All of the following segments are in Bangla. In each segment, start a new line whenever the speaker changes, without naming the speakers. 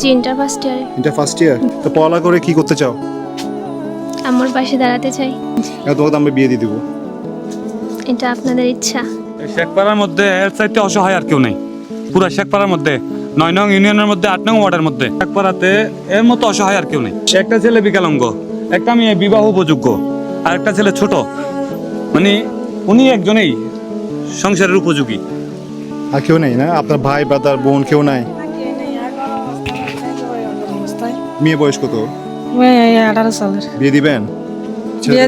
জি, ইন্টার ফার্স্ট ইয়ারে।
ইন্টার ফার্স্ট ইয়ার। তো পড়ালেখা করে কি করতে চাও?
আমার পাশে দাঁড়াতে চাই।
তোমাকে তো আমরা বিয়ে দিয়ে দিব।
এটা আপনাদের ইচ্ছা।
শেখপাড়ার মধ্যে এর চাইতে অসহায় আর কেউ নেই। পুরা শেখপাড়ার মধ্যে 9 নং ইউনিয়নের মধ্যে 8 নং ওয়ার্ডের মধ্যে শেখপাড়াতে এর মতো অসহায় আর কেউ নেই। একটা ছেলে বিকলাঙ্গ, একটা মেয়ে বিবাহ উপযোগ্য, আর একটা ছেলে ছোট, মানে উনি একজনেই সংসারের উপযোগী।
আর কেউ নেই না? আপনার ভাই ব্রাদার বোন কেউ নাই? মেয়ে বয়স কত?
18 সালের।
বিয়ে দিবেন?
বিয়ে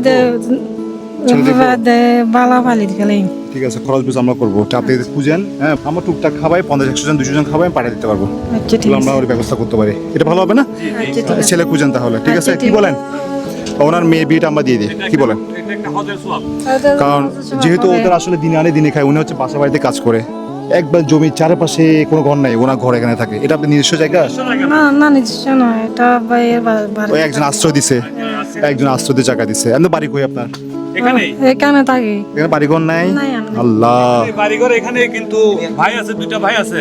বালা পালি ফেলেই।
ঠিক আছে, খরচ বেশ আমরা করবো। আপনি খুঁজেন, হ্যাঁ আমরা টুকটাক খাবাই, 50-100 জন 200 জন খাবাই পাঠিয়ে দিতে পারবো।
আচ্ছা ঠিক
আমরা
আছে।
ওর ব্যবস্থা করতে পারি। এটা ভালো হবে না? ছেলে খুঁজেন তাহলে। ঠিক আছে,
আচ্ছা,
কি
ঠিক
বলেন? ওনার মেয়ে বিয়েটা আমরা দিয়ে দিই, কি বলেন?
এটা একটা হজের সওয়াব।
কারণ যেহেতু ওদের আসলে দিনে আনে দিনে খায়, উনি হচ্ছে বাসা বাড়িতে কাজ করে, একবার জমির চারপাশে কোনো ঘর নাই, ওনার ঘর এখানে থাকে। এটা আপনার নিজস্ব জায়গা?
না না নিজস্ব নয়, এটা ভাইয়ের বাড়ি।
ওই একজন আশ্রয় দিছে, একজন আশ্রয় দিয়ে জায়গা দিছে। আপনার বাড়ি কই আপনার?
এখানেই
এখানে থাকি।
এখানে বাড়িঘর নাই?
নাই আর নাই।
আল্লাহ,
বাড়িঘর এখানে, কিন্তু ভাই আছে, দুইটা ভাই আছে।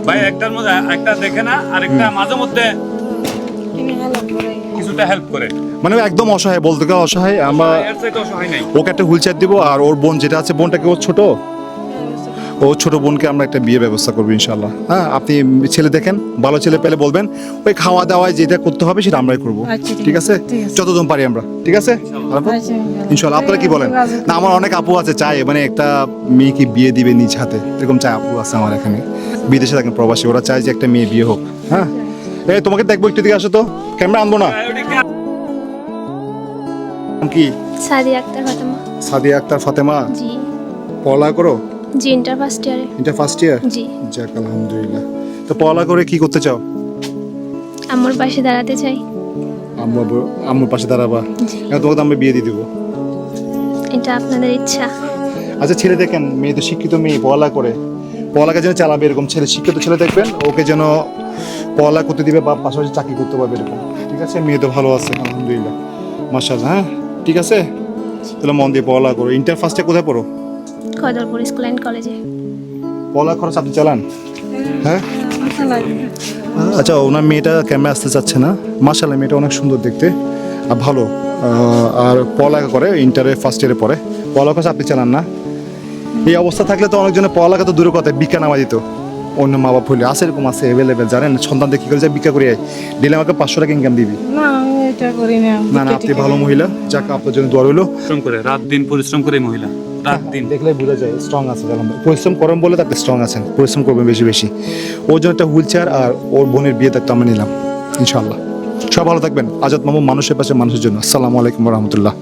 ভাই একটার মধ্যে একটা দেখে না, আর একটা মাঝে মধ্যে কিছুটা হেল্প করে।
মানে ও একদম অসহায়, বলতে গেলে অসহায়। আমরা
এর চাইতে অসহায় নাই।
ওকে একটা হুইল চেয়ার দিব, আর ওর বোন যেটা আছে, বোনটাকে ও ছোট, ও ছোট বোনকে আমরা একটা বিয়ের ব্যবস্থা করবো ইনশাল্লাহ। হ্যাঁ, আপনি ছেলে দেখেন, ভালো ছেলে পেলে বলবেন। ওই খাওয়া দাওয়ায় যেটা করতে হবে সেটা আমরাই করবো।
আচ্ছা,
ঠিক আছে,
ঠিক আছে।
যতজন পারি আমরা। ঠিক আছে
আচ্ছা,
ইনশাল্লাহ। আপনারা কি বলেন? না, আমার অনেক আপু আছে চায়, মানে একটা মেয়েকে বিয়ে দিবে নিজ হাতে, এরকম চায় আপু আছে আমার এখানে, বিদেশে থাকেন প্রবাসী, ওরা চায় যে একটা মেয়ে বিয়ে হোক। হ্যাঁ, এই তোমাকে দেখবো, একটু দিকে আসো তো, ক্যামেরা আনবো না। কি?
সাদিয়া আক্তার ফাতেমা।
সাদিয়া আক্তার ফাতেমা।
জি।
পড়ালেখা করো?
জি, ইন্টার ফার্স্ট ইয়ারে।
Inter first year.
জি।
যাক আলহামদুলিল্লাহ। তো পড়ালেখা করে কি করতে চাও?
আমার পাশে দাঁড়াতে চাই।
আমার পাশে দাঁড়াবা?
জি।
তোমাকে তো আমরা বিয়ে দিয়ে দিব।
এটা আপনাদের ইচ্ছা।
আচ্ছা, ছেলে দেখেন, মেয়ে তো শিক্ষিত মেয়ে, পড়ালেখা করে, পড়ালেখা যেন চালাবে, এরকম ছেলে, শিক্ষিত ছেলে দেখবেন, ওকে যেন পড়ালেখা করতে দিবে বা পাশাপাশি চাকরি করতে পারবে এরকম। ঠিক আছে, মেয়ে তো ভালো আছে আলহামদুলিল্লাহ, মাশাআল্লাহ। হ্যাঁ ঠিক আছে, তাহলে মন দিয়ে পড়ালেখা করো। ইন্টার ফার্স্টে কোথায় পড়ো?
কদরপুর স্কুল অ্যান্ড কলেজে।
পড়ালেখা খরচ আপনি চালান? হ্যাঁ। আচ্ছা, ওনার মেয়েটা ক্যামেরা আসতে চাচ্ছে না, মাশাআল্লাহ মেয়েটা অনেক সুন্দর দেখতে আর ভালো, আর পড়ালেখা করে, ইন্টারে ফার্স্ট ইয়ারে পড়ে। পড়ালেখা খরচ আপনি চালান না? এই অবস্থা থাকলে তো অনেকজনের পড়ালেখা তো দূরের কথা, ভিক্ষা নামা দিত অন্য মা বাপ হইলে। আছে, এরকম আছে অ্যাভেলেবেল, জানেন? সন্তানদের কী করে যায় ভিক্ষা করে, ডেলি আমাকে 500 টাকা ইনকাম দিবি।
না আমি এটা করি না।
না না, আপনি ভালো মহিলা, যাক আপনার জন্য দোয়া রইলো।
পরিশ্রম করে, রাত দিন পরিশ্রম করে এই মহিলা, রাত দিন।
দেখলে বোঝা যায় স্ট্রং আছে, পরিশ্রম করেন বলে তাতে স্ট্রং আছেন, পরিশ্রম করবেন বেশি বেশি। ওর জন্য একটা হুইল চেয়ার আর ওর বোনের বিয়ে দায়িত্ব আমরা নিলাম ইনশাআল্লাহ। সব ভালো থাকবেন। আজাদ মামু, মানুষের পাশে মানুষের জন্য। আসসালামু আলাইকুম রহমতুল্লাহ।